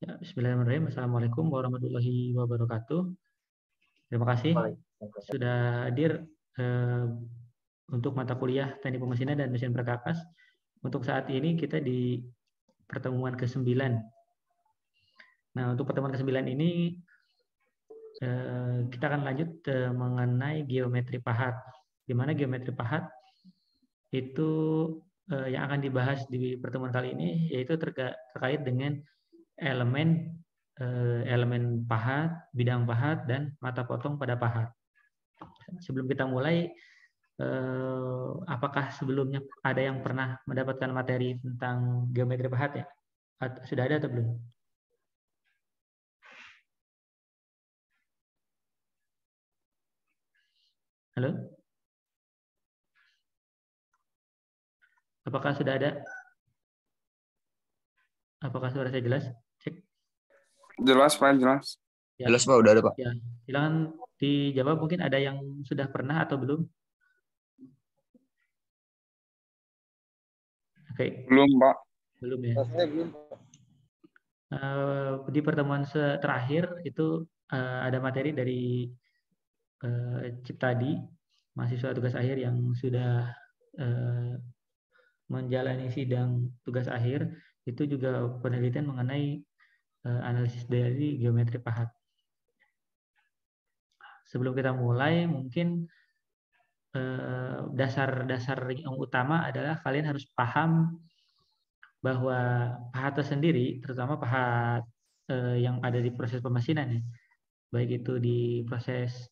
Ya, bismillahirrahmanirrahim. Assalamualaikum warahmatullahi wabarakatuh. Terima kasih sudah hadir untuk mata kuliah Teknik Pemesinan dan Mesin Perkakas. Untuk saat ini kita di pertemuan ke-9. Nah, untuk pertemuan ke-9 ini kita akan lanjut mengenai geometri pahat. Di mana geometri pahat itu yang akan dibahas di pertemuan kali ini yaitu terkait dengan elemen pahat, bidang pahat, dan mata potong pada pahat. Sebelum kita mulai, apakah sebelumnya ada yang pernah mendapatkan materi tentang geometri pahat ya? Sudah ada atau belum? Halo? Apakah sudah ada? Apakah suara saya jelas? Cek. Jelas, Pak, jelas. Ya. Jelas, Pak, udah ada, Pak. Ya, silakan dijawab, mungkin ada yang sudah pernah atau belum? Oke. Belum, Pak. Belum ya. Di pertemuan terakhir itu ada materi dari Ciptadi, mahasiswa tugas akhir yang sudah menjalani sidang tugas akhir, itu juga penelitian mengenai analisis dari geometri pahat. Sebelum kita mulai, mungkin dasar-dasar yang utama adalah kalian harus paham bahwa pahat tersendiri, terutama pahat yang ada di proses pemesinan ya, baik itu di proses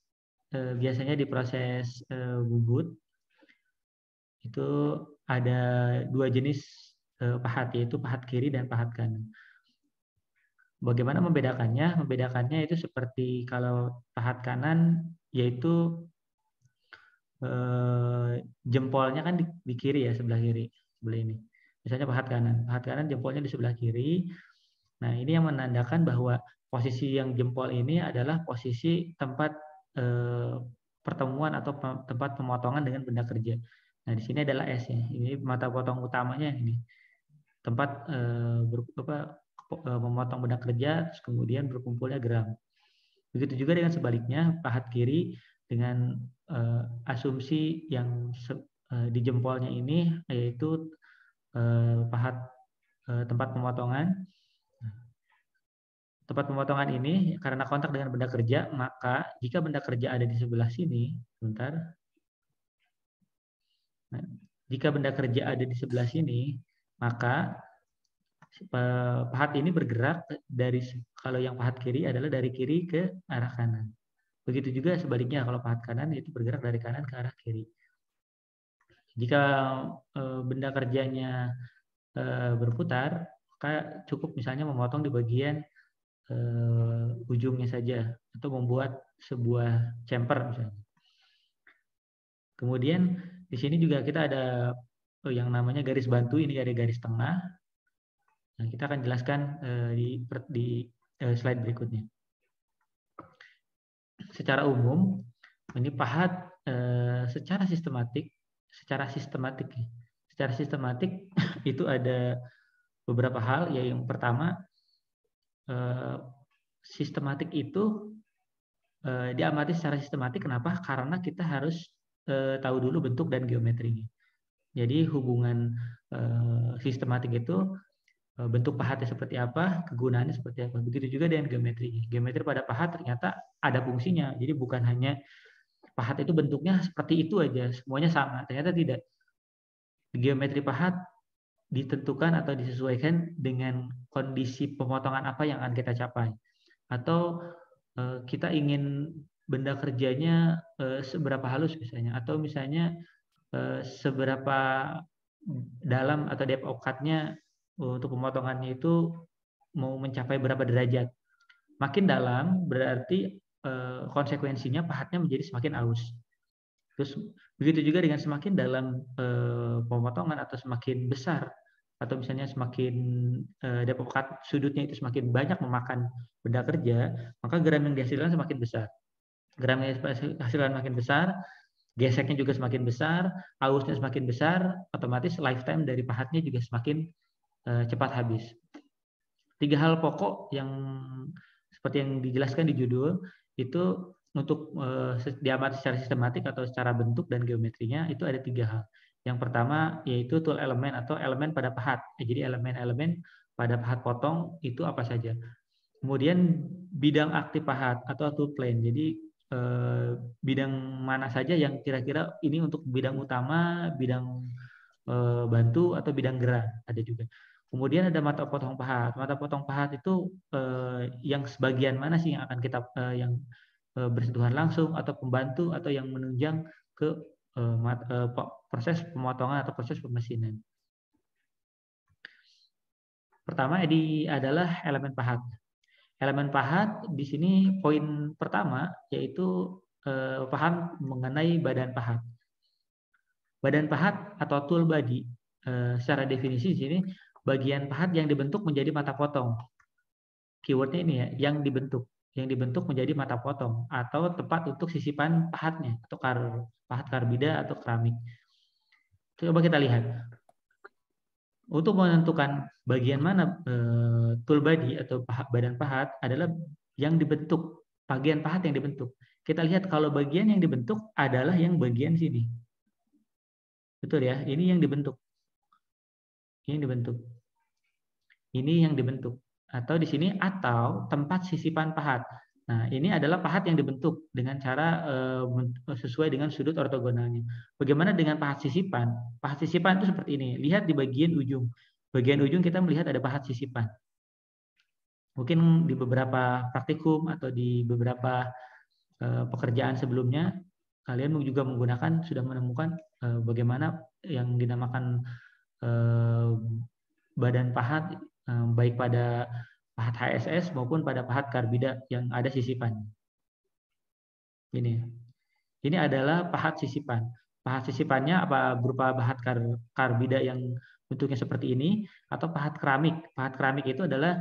biasanya di proses bubut, itu ada dua jenis pahat, yaitu pahat kiri dan pahat kanan. Bagaimana membedakannya? Membedakannya itu seperti kalau pahat kanan yaitu jempolnya kan di kiri ya, sebelah kiri, sebelah ini. Misalnya pahat kanan jempolnya di sebelah kiri. Nah, ini yang menandakan bahwa posisi yang jempol ini adalah posisi tempat pertemuan atau tempat pemotongan dengan benda kerja. Nah, di sini adalah S ya. Ini mata potong utamanya ini. Tempat memotong benda kerja, terus kemudian berkumpulnya geram. Begitu juga dengan sebaliknya, pahat kiri dengan asumsi yang di jempolnya ini yaitu pahat tempat pemotongan. Tempat pemotongan ini karena kontak dengan benda kerja, maka jika benda kerja ada di sebelah sini, sebentar. Nah, jika benda kerja ada di sebelah sini, maka pahat ini bergerak dari, kalau yang pahat kiri adalah dari kiri ke arah kanan. Begitu juga sebaliknya, kalau pahat kanan itu bergerak dari kanan ke arah kiri. Jika benda kerjanya berputar, maka cukup misalnya memotong di bagian ujungnya saja atau membuat sebuah chamfer misalnya. Kemudian di sini juga kita ada yang namanya garis bantu, ini ada garis tengah. Nah, kita akan jelaskan di slide berikutnya. Secara umum, ini pahat secara sistematik itu ada beberapa hal. Ya, yang pertama, sistematik itu diamati secara sistematik. Kenapa? Karena kita harus tahu dulu bentuk dan geometrinya. Jadi hubungan sistematik itu bentuk pahatnya seperti apa, kegunaannya seperti apa. Begitu juga dengan geometri. Geometri pada pahat ternyata ada fungsinya. Jadi bukan hanya pahat itu bentuknya seperti itu aja, semuanya sama. Ternyata tidak. Geometri pahat ditentukan atau disesuaikan dengan kondisi pemotongan apa yang akan kita capai. Atau kita ingin benda kerjanya seberapa halus misalnya, atau misalnya seberapa dalam atau depth of cut-nya untuk pemotongannya itu mau mencapai berapa derajat. Makin dalam berarti konsekuensinya pahatnya menjadi semakin halus. Terus begitu juga dengan semakin dalam pemotongan atau semakin besar, atau misalnya semakin depth of cut sudutnya itu semakin banyak memakan benda kerja, maka geram yang dihasilkan semakin besar. Geram yang dihasilkan semakin besar, geseknya juga semakin besar, halusnya semakin besar, otomatis lifetime dari pahatnya juga semakin cepat habis. 3 hal pokok yang seperti yang dijelaskan di judul itu untuk diamati secara sistematik atau secara bentuk dan geometrinya itu ada 3 hal. Yang pertama yaitu tool elemen atau elemen pada pahat. Jadi elemen-elemen pada pahat potong itu apa saja. Kemudian bidang aktif pahat atau tool plane. Jadi bidang mana saja yang kira-kira ini untuk bidang utama, bidang bantu atau bidang gerak ada juga. Kemudian ada mata potong pahat. Mata potong pahat itu yang sebagian mana sih yang akan kita yang bersentuhan langsung atau pembantu atau yang menunjang ke proses pemotongan atau proses pemesinan. Pertama ini adalah elemen pahat. Elemen pahat di sini poin pertama yaitu paham mengenai badan pahat. Badan pahat atau tool body secara definisi di sini bagian pahat yang dibentuk menjadi mata potong. Keywordnya ini ya, yang dibentuk menjadi mata potong atau tempat untuk sisipan pahatnya atau pahat karbida atau keramik. Coba kita lihat. Untuk menentukan bagian mana tool body atau badan pahat adalah yang dibentuk, bagian pahat yang dibentuk. Kita lihat kalau bagian yang dibentuk adalah yang bagian sini. Betul ya, ini yang dibentuk. Ini yang dibentuk. Ini yang dibentuk. Atau di sini atau tempat sisipan pahat. Nah, ini adalah pahat yang dibentuk dengan cara sesuai dengan sudut ortogonalnya. Bagaimana dengan pahat sisipan? Pahat sisipan itu seperti ini. Lihat di bagian ujung. Bagian ujung kita melihat ada pahat sisipan. Mungkin di beberapa praktikum atau di beberapa pekerjaan sebelumnya, kalian juga sudah menemukan bagaimana yang dinamakan badan pahat, baik pada pahat HSS maupun pada pahat karbida yang ada sisipan. Ini adalah pahat sisipan. Pahat sisipannya apa berupa pahat karbida yang bentuknya seperti ini atau pahat keramik. Pahat keramik itu adalah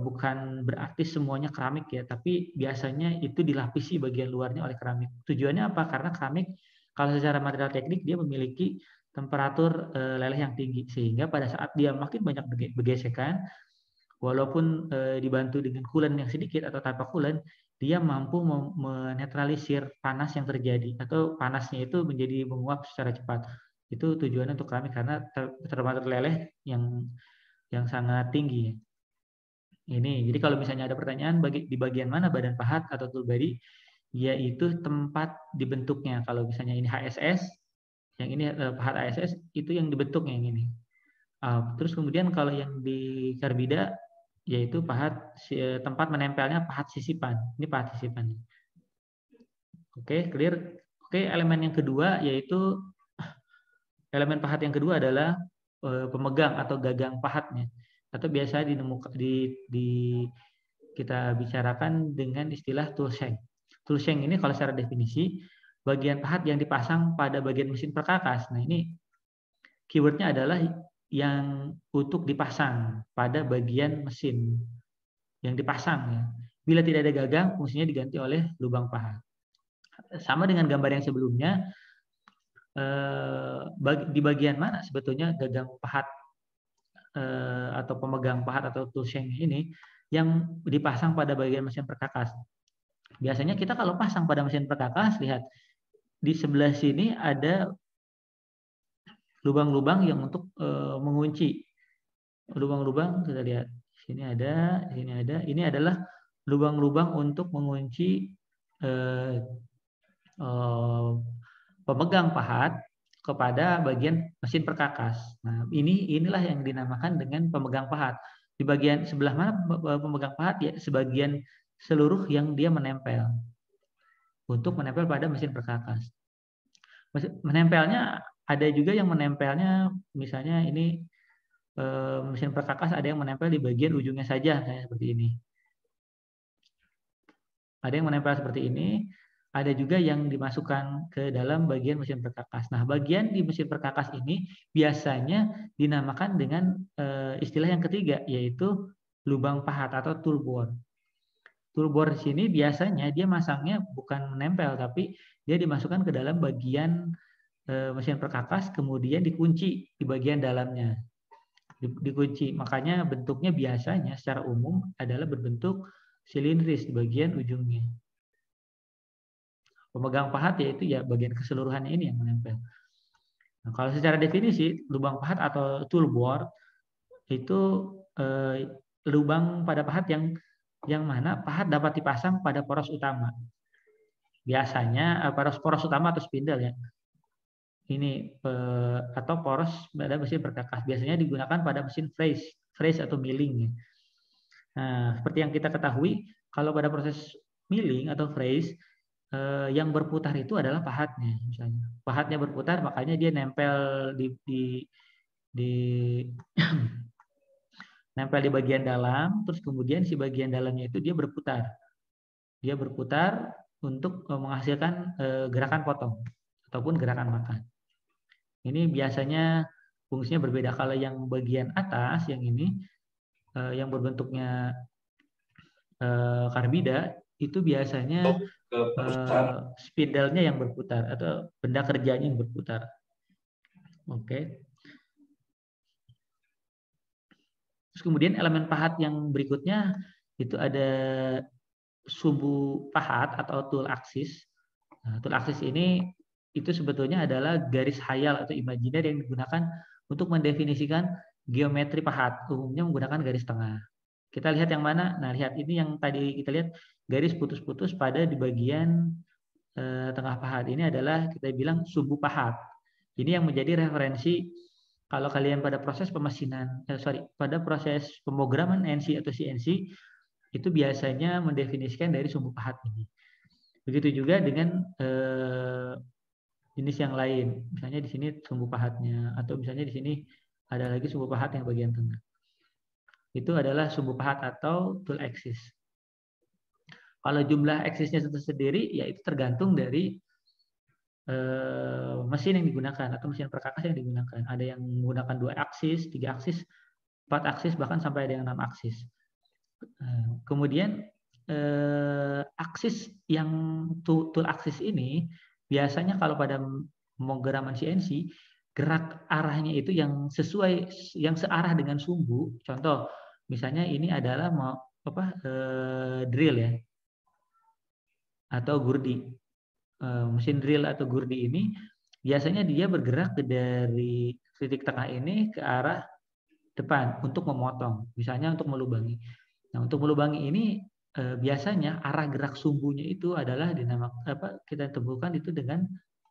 bukan berarti semuanya keramik ya, tapi biasanya itu dilapisi bagian luarnya oleh keramik. Tujuannya apa? Karena keramik kalau secara material teknik dia memiliki temperatur leleh yang tinggi sehingga pada saat dia makin banyak bergesekan, walaupun dibantu dengan coolant yang sedikit atau tanpa coolant, dia mampu menetralisir panas yang terjadi atau panasnya itu menjadi menguap secara cepat. Itu tujuannya untuk keramik karena temperatur leleh yang sangat tinggi. Ini, jadi kalau misalnya ada pertanyaan di bagian mana badan pahat atau tool body, yaitu tempat dibentuknya. Kalau misalnya ini HSS, yang ini pahat HSS, itu yang dibentuknya yang ini. Terus kemudian kalau yang di karbida, yaitu tempat menempelnya pahat sisipan. Ini pahat sisipan. Oke, clear. Oke, elemen yang kedua yaitu elemen pahat yang kedua adalah pemegang atau gagang pahatnya. Atau biasa kita bicarakan dengan istilah tool shank. Tool shank ini kalau secara definisi bagian pahat yang dipasang pada bagian mesin perkakas. Nah, ini keywordnya adalah yang untuk dipasang pada bagian mesin yang dipasang ya. Bila tidak ada gagang, fungsinya diganti oleh lubang pahat. Sama dengan gambar yang sebelumnya, di bagian mana sebetulnya gagang pahat atau pemegang pahat atau tool shank ini yang dipasang pada bagian mesin perkakas. Biasanya kita kalau pasang pada mesin perkakas, lihat di sebelah sini ada lubang-lubang yang untuk mengunci. Lubang-lubang kita lihat. Sini ada, sini ada. Ini adalah lubang-lubang untuk mengunci pemegang pahat kepada bagian mesin perkakas. Nah, inilah yang dinamakan dengan pemegang pahat. Di bagian sebelah mana pemegang pahat? Ya, sebagian seluruh yang dia menempel. Untuk menempel pada mesin perkakas. Menempelnya ada juga yang menempelnya, misalnya ini mesin perkakas ada yang menempel di bagian ujungnya saja, kayak seperti ini. Ada yang menempel seperti ini. Ada juga yang dimasukkan ke dalam bagian mesin perkakas. Nah, bagian di mesin perkakas ini biasanya dinamakan dengan istilah yang ketiga, yaitu lubang pahat atau tool bore. Tool bore di sini biasanya dia masangnya bukan menempel, tapi dia dimasukkan ke dalam bagian mesin perkakas, kemudian dikunci di bagian dalamnya. dikunci. Makanya bentuknya biasanya secara umum adalah berbentuk silindris di bagian ujungnya. Pemegang pahat yaitu ya bagian keseluruhannya ini yang menempel. Nah, kalau secara definisi lubang pahat atau tool bore itu lubang pada pahat yang mana pahat dapat dipasang pada poros utama. Biasanya poros utama atau spindle ya. Ini atau poros pada mesin perkakas. Biasanya digunakan pada mesin freeze atau milling. Nah, seperti yang kita ketahui, kalau pada proses milling atau freeze, yang berputar itu adalah pahatnya. Misalnya, pahatnya berputar, makanya dia nempel di nempel di bagian dalam, terus kemudian si bagian dalamnya itu dia berputar. Dia berputar untuk menghasilkan gerakan potong ataupun gerakan makan. Ini biasanya fungsinya berbeda. Kalau yang bagian atas, yang ini, yang berbentuknya karbida, itu biasanya spindle-nya yang berputar atau benda kerjanya yang berputar. Oke. Terus kemudian elemen pahat yang berikutnya itu ada sumbu pahat atau tool axis. Nah, tool axis ini itu sebetulnya adalah garis hayal atau imajiner yang digunakan untuk mendefinisikan geometri pahat. Umumnya menggunakan garis tengah. Kita lihat yang mana? Nah, lihat ini yang tadi kita lihat garis putus-putus pada di bagian tengah pahat. Ini adalah kita bilang sumbu pahat. Ini yang menjadi referensi kalau kalian pada proses pemesinan, pada proses pemrograman NC atau CNC itu biasanya mendefinisikan dari sumbu pahat ini. Begitu juga dengan jenis yang lain. Misalnya di sini sumbu pahatnya, atau misalnya di sini ada lagi sumbu pahat yang bagian tengah. Itu adalah sumbu pahat atau tool axis. Kalau jumlah axisnya itu sendiri, ya itu tergantung dari mesin yang digunakan atau mesin perkakas yang digunakan. Ada yang menggunakan 2 aksis, 3 aksis, 4 aksis, bahkan sampai ada yang 6 aksis. Kemudian aksis yang tool aksis ini biasanya kalau pada pemrograman CNC gerak arahnya itu yang sesuai, yang searah dengan sumbu. Contoh, misalnya ini adalah drill ya, atau gurdi. Mesin drill atau gurdi ini biasanya dia bergerak dari titik tengah ini ke arah depan untuk memotong, misalnya untuk melubangi. Nah, untuk melubangi ini biasanya arah gerak sumbunya itu adalah kita temukan itu dengan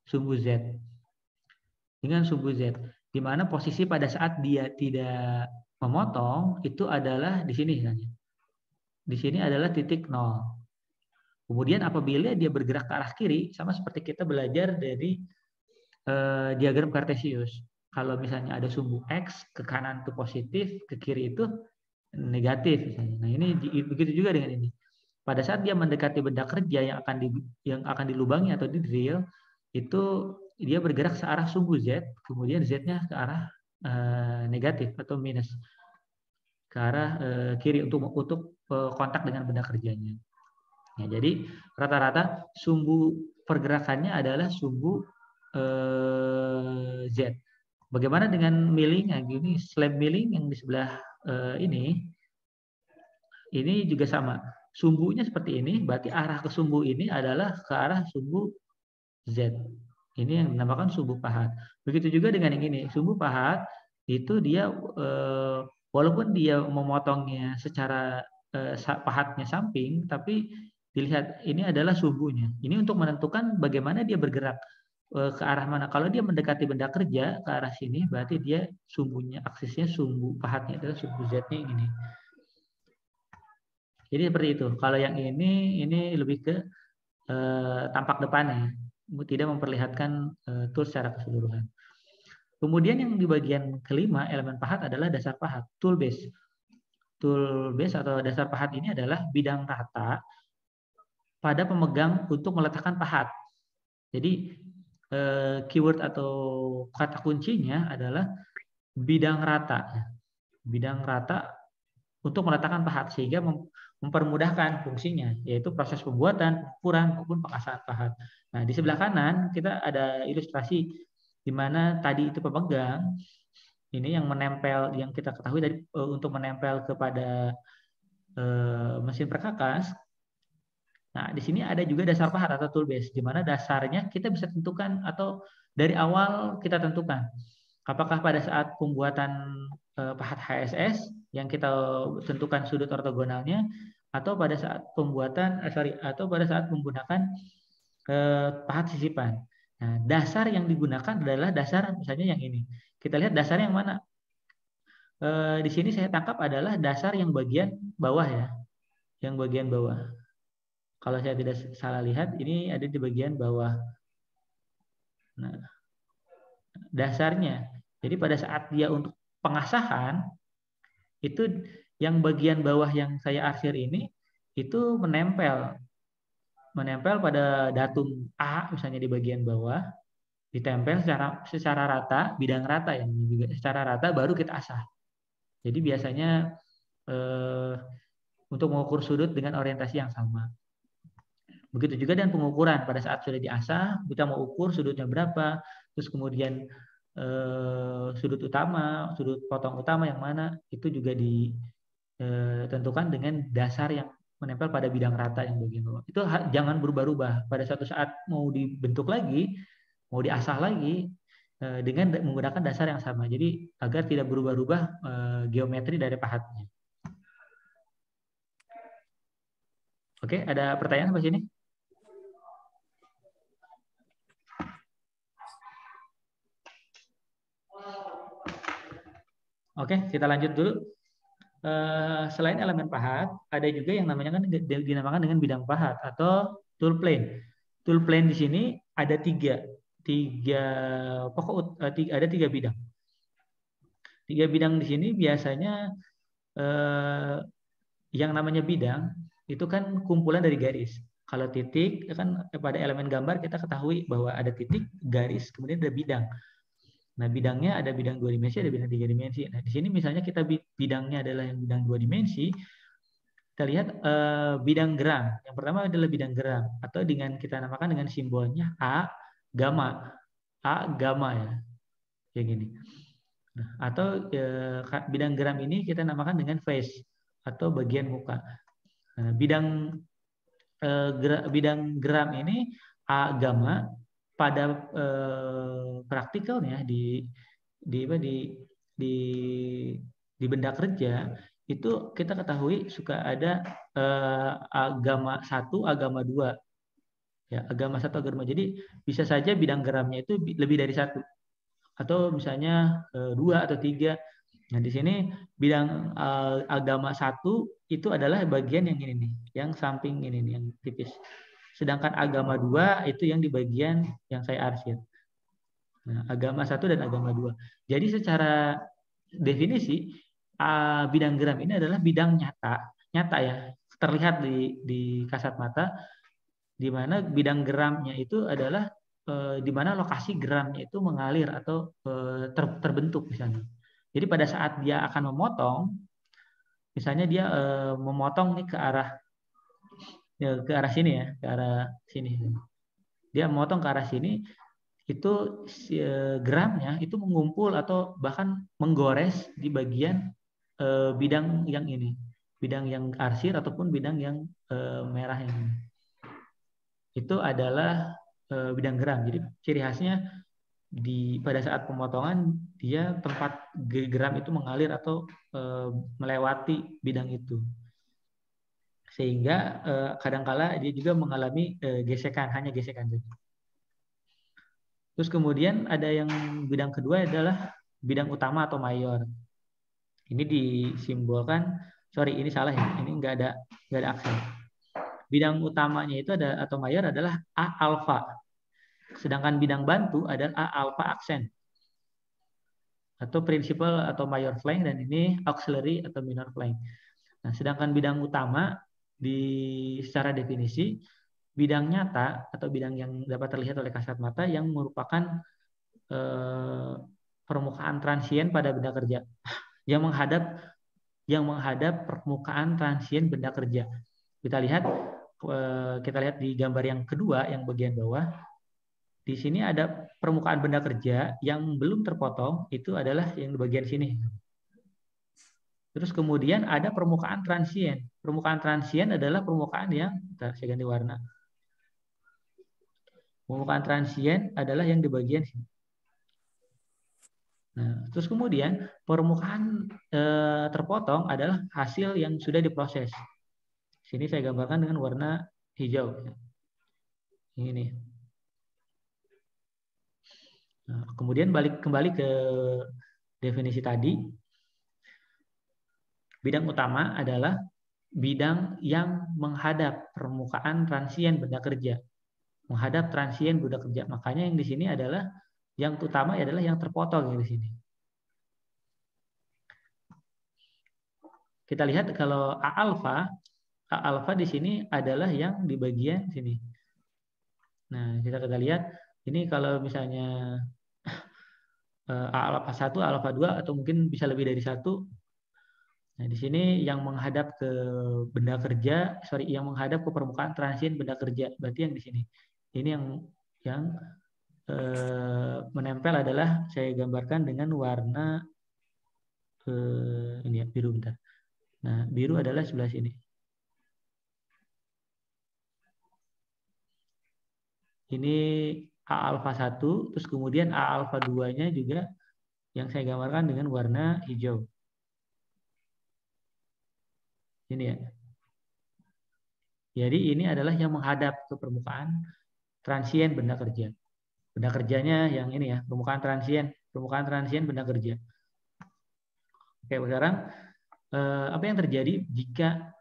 sumbu Z. Dengan sumbu Z, di mana posisi pada saat dia tidak memotong itu adalah di sini misalnya. Di sini adalah titik 0. Kemudian apabila dia bergerak ke arah kiri, sama seperti kita belajar dari diagram Cartesius. Kalau misalnya ada sumbu X, ke kanan itu positif, ke kiri itu negatif misalnya. Nah, ini begitu juga dengan ini. Pada saat dia mendekati benda kerja yang akan dilubangi atau di drill, itu dia bergerak searah sumbu Z, kemudian Z-nya ke arah negatif atau minus, ke arah kiri untuk kontak dengan benda kerjanya. Nah, jadi rata-rata sumbu pergerakannya adalah sumbu Z. Bagaimana dengan milling? Nah, gini, slab milling yang di sebelah ini juga sama. Sumbunya seperti ini, berarti arah ke sumbu ini adalah ke arah sumbu Z. Ini yang dinamakan sumbu pahat. Begitu juga dengan yang ini, sumbu pahat itu dia walaupun dia memotongnya secara pahatnya samping, tapi dilihat ini adalah sumbunya. Ini untuk menentukan bagaimana dia bergerak ke arah mana. Kalau dia mendekati benda kerja ke arah sini, berarti dia sumbunya, aksisnya sumbu pahatnya adalah sumbu Z-nya ini. Jadi seperti itu. Kalau yang ini lebih ke tampak depannya, tidak memperlihatkan tool secara keseluruhan. Kemudian yang di bagian kelima, elemen pahat adalah dasar pahat, tool base. Tool base atau dasar pahat ini adalah bidang rata pada pemegang untuk meletakkan pahat. Jadi keyword atau kata kuncinya adalah bidang rata. Bidang rata untuk meletakkan pahat sehingga mempermudahkan fungsinya, yaitu proses pembuatan, pengukuran maupun pengasahan pahat. Nah, di sebelah kanan kita ada ilustrasi di mana tadi itu pemegang, Ini yang menempel, yang kita ketahui tadi untuk menempel kepada mesin perkakas. Nah, di sini ada juga dasar pahat atau tool base, di mana dasarnya kita bisa tentukan atau dari awal kita tentukan. Apakah pada saat pembuatan pahat HSS yang kita tentukan sudut ortogonalnya, atau pada saat pembuatan atau pada saat menggunakan pahat sisipan. Nah, dasar yang digunakan adalah dasar misalnya yang ini. Kita lihat dasar yang mana. Di sini saya tangkap adalah dasar yang bagian bawah ya, yang bagian bawah. Kalau saya tidak salah lihat, ini ada di bagian bawah. Nah, dasarnya. Jadi pada saat dia untuk pengasahan, itu yang bagian bawah yang saya arsir ini, itu menempel pada datum A, misalnya di bagian bawah, ditempel secara rata, bidang rata ya, juga secara rata, baru kita asah. Jadi biasanya untuk mengukur sudut dengan orientasi yang sama. Begitu juga dengan pengukuran. Pada saat sudah diasah, kita mau ukur sudutnya berapa, terus kemudian sudut potong utama yang mana, itu juga ditentukan dengan dasar yang menempel pada bidang rata yang bagian bawah. Itu jangan berubah-ubah. Pada suatu saat mau dibentuk lagi, mau diasah lagi, dengan menggunakan dasar yang sama. Jadi agar tidak berubah-ubah geometri dari pahatnya. Oke, ada pertanyaan sampai sini? Oke, kita lanjut dulu. Selain elemen pahat, ada juga yang namanya kan dinamakan dengan bidang pahat atau tool plane. Tool plane di sini ada tiga pokok, ada tiga bidang. Tiga bidang di sini biasanya yang namanya bidang itu kan kumpulan dari garis. Kalau titik kan pada elemen gambar kita ketahui bahwa ada titik, garis, kemudian ada bidang. Nah, bidangnya ada bidang 2 dimensi, ada bidang 3 dimensi. Nah, di sini misalnya kita bidangnya adalah yang bidang 2 dimensi, kita lihat bidang geram. Yang pertama adalah bidang geram, atau dengan kita namakan dengan simbolnya A gamma. A gamma ya. Kayak gini. Nah, atau bidang geram ini kita namakan dengan face atau bagian muka. Nah, bidang geram ini A gamma pada praktikalnya di benda kerja itu kita ketahui suka ada agama 1, agama 2. Ya, agama 1, agama 2. Jadi bisa saja bidang geramnya itu lebih dari 1. Atau misalnya 2 atau 3. Nah, di sini bidang agama 1 itu adalah bagian yang ini nih, yang samping ini nih, yang tipis. Sedangkan agama 2 itu yang di bagian yang saya arsir. Nah, agama 1 dan agama 2. Jadi secara definisi bidang geram ini adalah bidang nyata ya, terlihat di kasat mata, di mana bidang geramnya itu adalah di mana lokasi geramnya itu mengalir atau terbentuk misalnya. Jadi pada saat dia akan memotong, misalnya dia memotong nih ke arah sini ya, ke arah sini. Dia memotong ke arah sini, itu geramnya itu mengumpul atau bahkan menggores di bagian bidang yang ini, bidang yang arsir ataupun bidang yang merah ini. Itu adalah bidang geram. Jadi ciri khasnya pada saat pemotongan dia tempat geram itu mengalir atau melewati bidang itu, sehingga kadangkala dia juga mengalami gesekan, hanya gesekan saja. Terus kemudian ada yang bidang kedua adalah bidang utama atau mayor. Ini disimbolkan, ini salah ya, ini nggak ada aksen. Bidang utamanya itu atau mayor adalah A alfa. Sedangkan bidang bantu adalah A alfa aksen. Atau principal atau mayor flank, dan ini auxiliary atau minor flank. Nah, sedangkan bidang utama secara definisi bidang nyata atau bidang yang dapat terlihat oleh kasat mata yang merupakan permukaan transien pada benda kerja yang menghadap permukaan transien benda kerja. Kita lihat di gambar yang kedua yang bagian bawah. Di sini ada permukaan benda kerja yang belum terpotong, itu adalah yang di bagian sini. Terus kemudian ada permukaan transien. Permukaan transien adalah permukaan yang, saya ganti warna. Permukaan transien adalah yang di bagian sini. Nah, terus kemudian permukaan terpotong adalah hasil yang sudah diproses. Sini saya gambarkan dengan warna hijau. Ini. Nah, kemudian kembali ke definisi tadi. Bidang utama adalah bidang yang menghadap permukaan transien benda kerja. Menghadap transien benda kerja. Makanya yang di sini adalah yang utama adalah yang terpotong yang di sini. Kita lihat kalau A alfa di sini adalah yang di bagian sini. Nah, kita lihat ini kalau misalnya A alfa 1, A alfa 2 atau mungkin bisa lebih dari 1. Nah, di sini yang menghadap ke benda kerja, yang menghadap ke permukaan transien benda kerja. Berarti yang di sini. Ini yang menempel adalah saya gambarkan dengan warna ini ya, biru bentar. Nah, biru adalah sebelah sini. Ini A alfa 1, terus kemudian A alfa 2-nya juga yang saya gambarkan dengan warna hijau. Ini ya. Jadi ini adalah yang menghadap ke permukaan transien benda kerja. Benda kerjanya yang ini ya, permukaan transien benda kerja. Oke, sekarang apa yang terjadi jika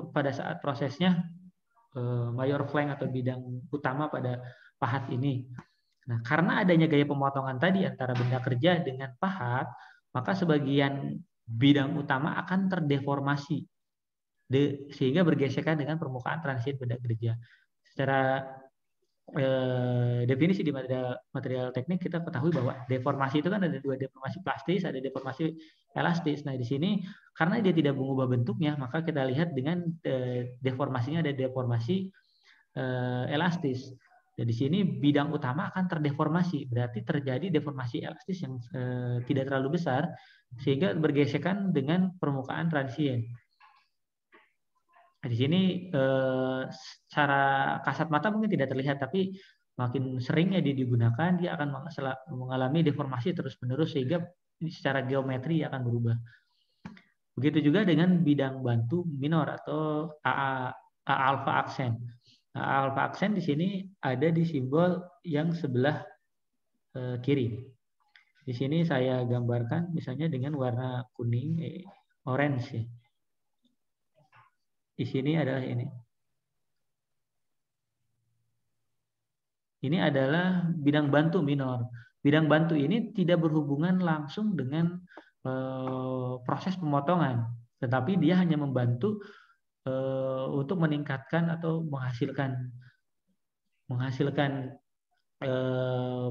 pada saat prosesnya mayor flank atau bidang utama pada pahat ini. Nah, karena adanya gaya pemotongan tadi antara benda kerja dengan pahat, maka sebagian bidang utama akan terdeformasi sehingga bergesekan dengan permukaan transien benda kerja. Secara definisi di material teknik kita ketahui bahwa deformasi itu kan ada dua, deformasi plastis, ada deformasi elastis. Nah, di sini karena dia tidak mengubah bentuknya, maka kita lihat dengan deformasinya ada deformasi elastis. Dan di sini bidang utama akan terdeformasi, berarti terjadi deformasi elastis yang tidak terlalu besar sehingga bergesekan dengan permukaan transien. Di sini secara kasat mata mungkin tidak terlihat, tapi makin seringnya dia digunakan, dia akan mengalami deformasi terus-menerus sehingga secara geometri akan berubah. Begitu juga dengan bidang bantu minor atau A alfa aksen. A alfa aksen di sini ada di simbol yang sebelah kiri. Di sini saya gambarkan misalnya dengan warna kuning, orange ya. Di sini adalah ini. Ini adalah bidang bantu minor. Bidang bantu ini tidak berhubungan langsung dengan proses pemotongan, tetapi dia hanya membantu untuk meningkatkan atau menghasilkan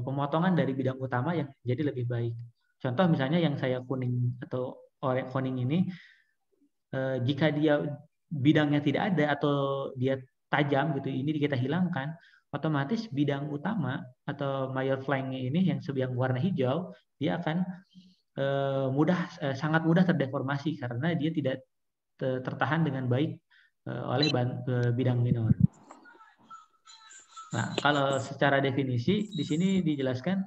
pemotongan dari bidang utama yang jadi lebih baik. Contoh misalnya yang saya kuning atau kuning ini, jika dia bidangnya tidak ada atau dia tajam gitu, ini kita hilangkan, otomatis bidang utama atau mayor flank ini yang warna hijau, dia akan sangat mudah terdeformasi karena dia tidak tertahan dengan baik oleh bidang minor. Nah, kalau secara definisi di sini dijelaskan,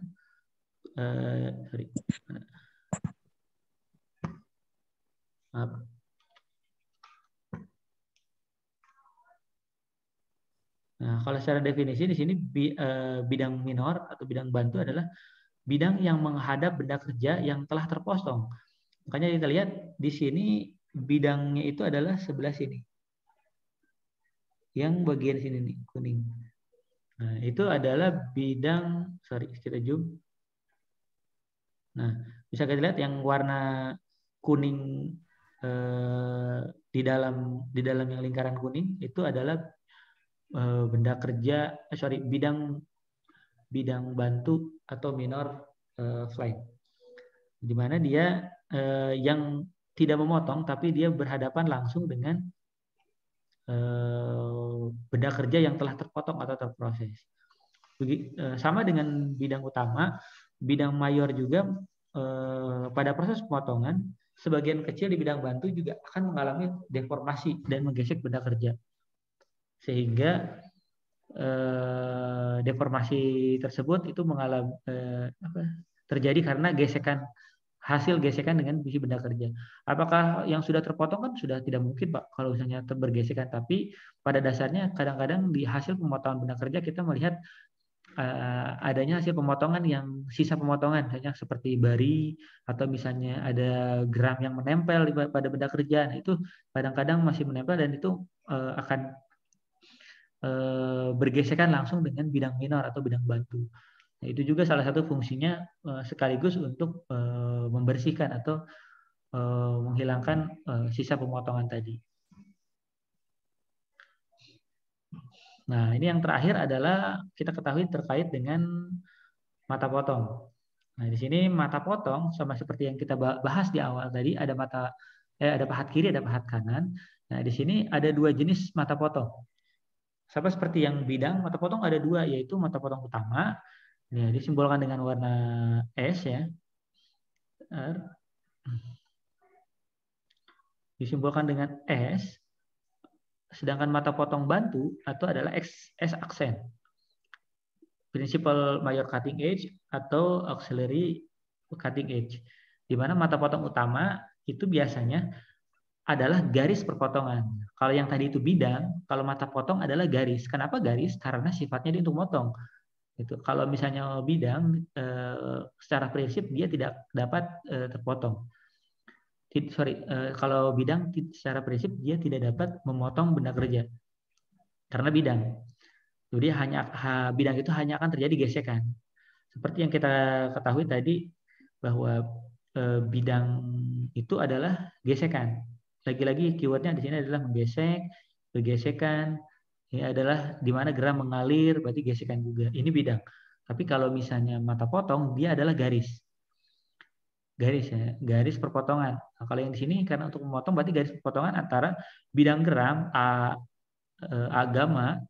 Nah, kalau secara definisi di sini bidang minor atau bidang bantu adalah bidang yang menghadap benda kerja yang telah terpotong. Makanya kita lihat di sini bidangnya itu adalah sebelah sini. Yang bagian sini nih, kuning. Nah, itu adalah bidang, kita zoom. Nah, bisa kita lihat yang warna kuning di dalam yang lingkaran kuning itu adalah benda kerja, bidang bantu atau minor flank, di mana dia yang tidak memotong tapi dia berhadapan langsung dengan benda kerja yang telah terpotong atau terproses. Sama dengan bidang utama, bidang mayor juga pada proses pemotongan, sebagian kecil di bidang bantu juga akan mengalami deformasi dan menggesek benda kerja. Sehingga deformasi tersebut itu mengalami terjadi karena hasil gesekan dengan bisi benda kerja. Apakah yang sudah terpotong kan sudah tidak mungkin, Pak, kalau misalnya bergesekan, tapi pada dasarnya kadang-kadang di hasil pemotongan benda kerja kita melihat adanya hasil pemotongan yang sisa pemotongan, misalnya seperti bari atau misalnya ada geram yang menempel pada benda kerja. Nah, itu kadang-kadang masih menempel dan itu akan bergesekan langsung dengan bidang minor atau bidang bantu. Nah, itu juga salah satu fungsinya sekaligus untuk membersihkan atau menghilangkan sisa pemotongan tadi. Nah, ini yang terakhir adalah kita ketahui terkait dengan mata potong. Nah, di sini mata potong sama seperti yang kita bahas di awal tadi, ada pahat kiri, ada pahat kanan. Nah, di sini ada dua jenis mata potong. Sama seperti yang bidang, mata potong ada dua, yaitu mata potong utama, ya, disimbolkan dengan warna S ya. Disimbolkan dengan S, sedangkan mata potong bantu atau adalah S aksen. Principal major cutting edge atau auxiliary cutting edge. Di mana mata potong utama itu biasanya adalah garis perpotongan. Kalau yang tadi itu bidang, kalau mata potong adalah garis. Kenapa garis? Karena sifatnya dia untuk motong. Itu. Kalau misalnya bidang, secara prinsip dia tidak dapat terpotong. Kalau bidang secara prinsip dia tidak dapat memotong benda kerja. Karena bidang. Jadi bidang itu hanya akan terjadi gesekan. Seperti yang kita ketahui tadi bahwa bidang itu adalah gesekan. Lagi-lagi keywordnya di sini adalah menggesek, bergesekan. Ini adalah di mana geram mengalir, berarti gesekan juga. Ini bidang. Tapi kalau misalnya mata potong, dia adalah garis. Garis ya, garis perpotongan. Nah, kalau yang di sini karena untuk memotong berarti garis perpotongan antara bidang geram A gamma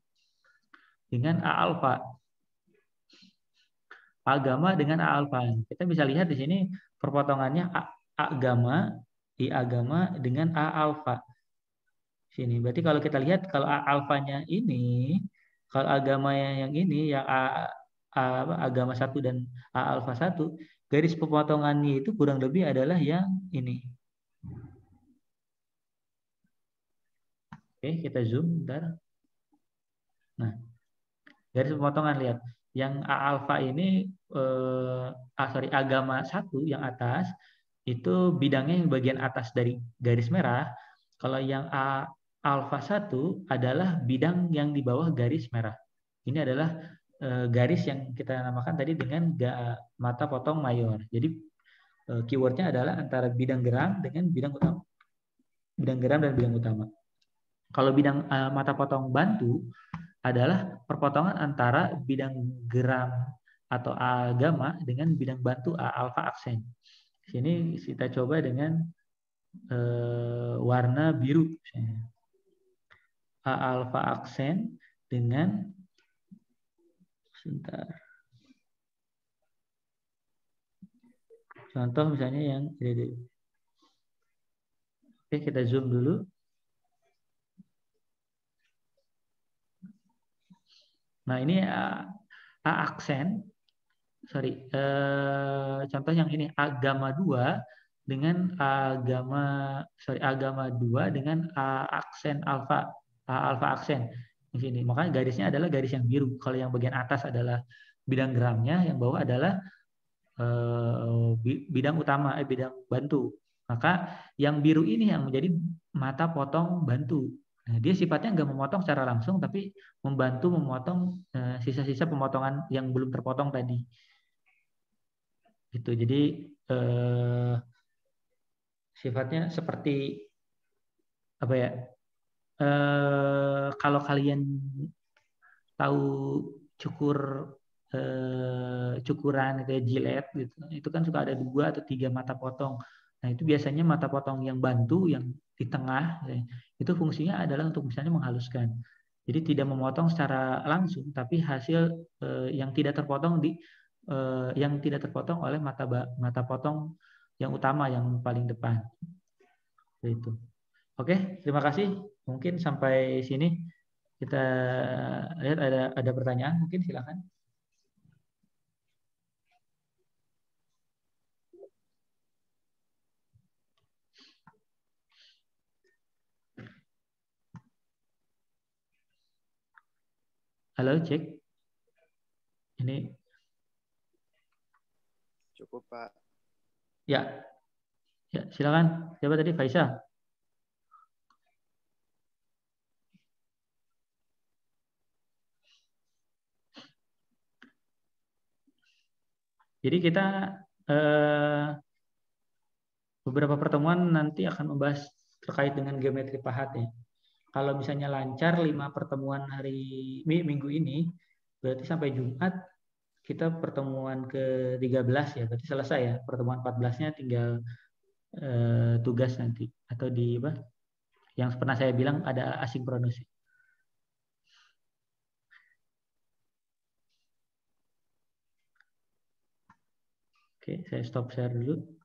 dengan A alfa. A gamma dengan A alfa. Kita bisa lihat di sini perpotongannya A gamma di A gamma dengan A alfa. Sini. Berarti kalau kita lihat kalau A alfanya ini, kalau A gamma yang ini yang A gamma 1 dan A alfa 1, garis pemotongannya itu kurang lebih adalah yang ini. Oke, kita zoom bentar. Nah, garis pemotongan lihat. Yang A alfa ini A gamma 1 yang atas itu bidangnya yang bagian atas dari garis merah. Kalau yang A alfa 1 adalah bidang yang di bawah garis merah. Ini adalah garis yang kita namakan tadi dengan mata potong mayor. Jadi keywordnya adalah antara bidang geram dengan bidang utama. Bidang geram dan bidang utama. Kalau bidang mata potong bantu adalah perpotongan antara bidang geram atau A gamma dengan bidang bantu A alfa aksen. Sini kita coba dengan warna biru. A alfa aksen dengan sebentar. Contoh misalnya yang ini. Oke, kita zoom dulu. Nah, ini A aksen. Contoh yang ini A gamma 2 dengan A gamma 2 dengan A aksen alfa. A alfa aksen. Di sini. Makanya garisnya adalah garis yang biru. Kalau yang bagian atas adalah bidang geramnya, yang bawah adalah bidang utama, bidang bantu. Maka yang biru ini yang menjadi mata potong bantu. Nah, dia sifatnya nggak memotong secara langsung, tapi membantu memotong sisa-sisa pemotongan yang belum terpotong tadi. Gitu. Jadi sifatnya seperti apa ya? Kalau kalian tahu cukuran itu ya, jilet gitu, itu kan suka ada 2 atau 3 mata potong. Nah, itu biasanya mata potong yang bantu yang di tengah, itu fungsinya adalah untuk misalnya menghaluskan. Jadi tidak memotong secara langsung, tapi hasil yang tidak terpotong oleh mata potong yang utama yang paling depan. Itu. Oke, terima kasih. Mungkin sampai sini kita lihat ada pertanyaan, mungkin silakan. Halo, cek. Ini Cukup, Pak. ya, ya silakan. Siapa tadi? Faisal. Jadi kita beberapa pertemuan nanti akan membahas terkait dengan geometri pahat ya. Kalau misalnya lancar 5 pertemuan hari minggu ini, berarti sampai Jumat kita pertemuan ke-13 ya, berarti selesai ya. Pertemuan 14-nya tinggal tugas nanti atau di apa? Yang pernah saya bilang ada asinkronus. Oke, saya stop share dulu.